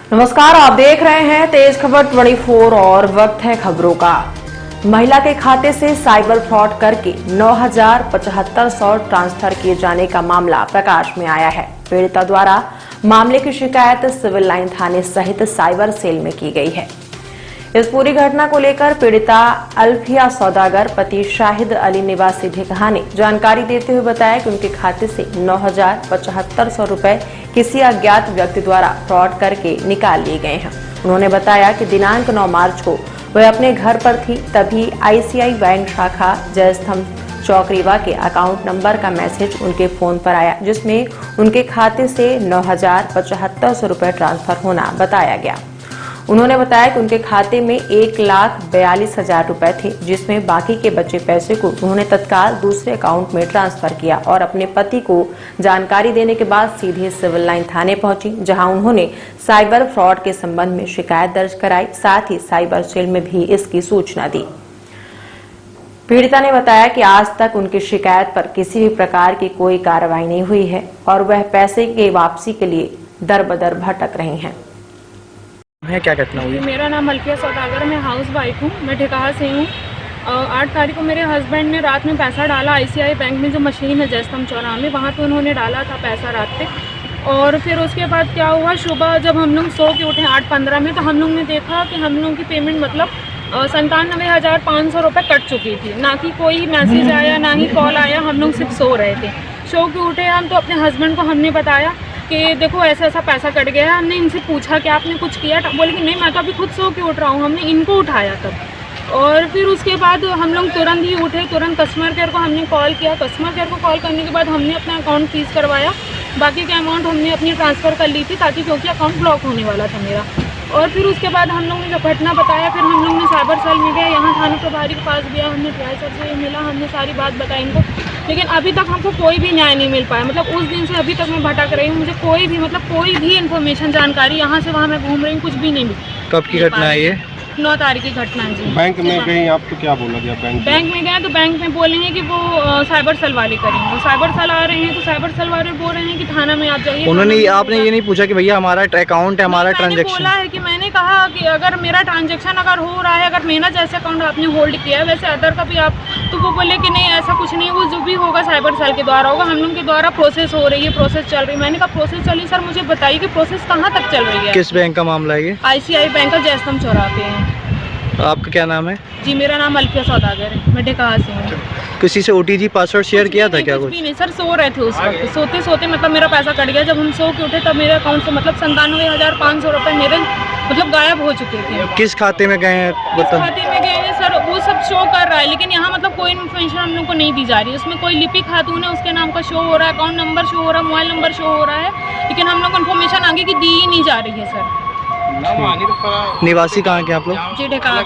नमस्कार, आप देख रहे हैं तेज खबर 24 और वक्त है खबरों का। महिला के खाते से साइबर फ्रॉड करके 9,7500 ट्रांसफर किए जाने का मामला प्रकाश में आया है। पीड़िता द्वारा मामले की शिकायत सिविल लाइन थाने सहित साइबर सेल में की गई है। इस पूरी घटना को लेकर पीड़िता अल्फिया सौदागर पति शाहिद अली निवासी ढिकहा ने जानकारी देते हुए बताया कि उनके खाते से 9,7500 रुपए किसी अज्ञात व्यक्ति द्वारा फ्रॉड करके निकाल लिए गए हैं। उन्होंने बताया कि दिनांक 9 मार्च को वह अपने घर पर थी, तभी आईसीआई बैंक शाखा जयस्तंभ चौक रीवा के अकाउंट नंबर का मैसेज उनके फोन पर आया, जिसमें उनके खाते से 9,7500 रुपए ट्रांसफर होना बताया गया। उन्होंने बताया कि उनके खाते में 1,42,000 रुपए थे, जिसमें बाकी के बचे पैसे को उन्होंने तत्काल दूसरे अकाउंट में ट्रांसफर किया और अपने पति को जानकारी देने के बाद सीधे सिविल लाइन थाने पहुंची, जहां उन्होंने साइबर फ्रॉड के संबंध में शिकायत दर्ज कराई। साथ ही साइबर सेल में भी इसकी सूचना दी। पीड़िता ने बताया कि आज तक उनकी शिकायत पर किसी भी प्रकार की कोई कार्रवाई नहीं हुई है और वह पैसे के वापसी के लिए दर बदर भटक रही हैं। क्या घटना हुई? मेरा नाम अल्फिया सौदागर, मैं हाउस वाइफ हूँ, मैं ढिकहा से हूँ। 8 तारीख को मेरे हस्बैंड ने रात में पैसा डाला आईसीआई बैंक में, जो मशीन है जयस्तंभ चौराहा में, वहाँ पे उन्होंने डाला था पैसा रात तक। और फिर उसके बाद क्या हुआ, सुबह जब हम लोग सो के उठे 8:15 में, तो हम लोग ने देखा कि हम लोग की पेमेंट मतलब 97,500 रुपये कट चुकी थी। ना कि कोई मैसेज आया, ना ही कॉल आया, हम लोग सिर्फ सो रहे थे। सो के उठे हम तो अपने हस्बैंड को हमने बताया कि देखो ऐसा ऐसा पैसा कट गया है। हमने इनसे पूछा कि आपने कुछ किया, बोले कि नहीं मैं तो अभी खुद सो के उठ रहा हूँ। हमने इनको उठाया तब, और फिर उसके बाद हम लोग तुरंत ही उठे, तुरंत कस्टमर केयर को हमने कॉल किया। कस्टमर केयर को कॉल करने के बाद हमने अपना अकाउंट फ्रीज करवाया। बाकी का अमाउंट हमने अपनी ट्रांसफ़र कर ली थी, ताकि क्योंकि अकाउंट ब्लॉक होने वाला था मेरा। और फिर उसके बाद हम लोग ने जब घटना बताया, फिर हम लोग ने साइबर सेल में गए, यहाँ थाना प्रभारी के पास गया, हमने टीआई सर से मिला, हमने सारी बात बताई इनको। लेकिन अभी तक हमको कोई भी न्याय नहीं मिल पाया। मतलब उस दिन से अभी तक मैं भटक रही हूँ, मुझे कोई भी इन्फॉर्मेशन, जानकारी, यहाँ से वहाँ मैं घूम रही हूँ, कुछ भी नहीं मिली। कब की घटना है ये? 9 तारीख की घटना है जी। बैंक में गए आप तो क्या बोला गया? बैंक में गए तो बैंक में बोले हैं कि वो साइबर सेल वाले करेंगे। साइबर सेल आ रहे हैं तो साइबर सेल वाले बोल रहे हैं कि थाना में आप जाइए। उन्होंने आपने ये नहीं पूछा कि भैया हमारा अकाउंट है, हमारा ट्रांजैक्शन? बोला है कि मैंने कहा कि अगर मेरा ट्रांजैक्शन अगर हो रहा है, अगर मेरा जैसे अकाउंट आपने होल्ड किया है वैसे अदर का भी आप, तो वो बोले कि नहीं ऐसा कुछ नहीं, वो जो भी होगा साइबर सेल के द्वारा होगा, हम लोग के द्वारा प्रोसेस हो रही है, प्रोसेस चल रही है। मैंने कहा प्रोसेस चली सर, मुझे बताइए कि प्रोसेस कहाँ तक चल रही है। किस बैंक का मामला है ये? आईसीआई बैंक का जयस्तंभ चौराहा पे है। आपका क्या नाम है? जी मेरा नाम अल्फिया सौदागर है, मैं ढिकहा से हूँ। किसी से ओटीजी पासवर्ड शेयर किया था क्या? कुछ भी नहीं सर, सो रहे थे उस वक्त। सोते सोते मतलब मेरा पैसा कट गया। जब हम सो के उठे तब मेरे अकाउंट से मतलब 97,500 रुपये मेरे मतलब गायब हो चुके थे। किस खाते में गए हैं? खाते में गए हैं सर, वो सब शो कर रहा है, लेकिन यहाँ मतलब कोई इन्फॉर्मेशन हम लोग को नहीं दी जा रही है। उसमें कोई लिपि खातून है, उसके नाम का शो हो रहा है, अकाउंट नंबर शो हो रहा है, मोबाइल नंबर शो हो रहा है, लेकिन हम लोग को इन्फॉर्मेशन आगे की दी ही नहीं जा रही है सर। निवासी कहाँ के आप लोग? जी ढिकहा।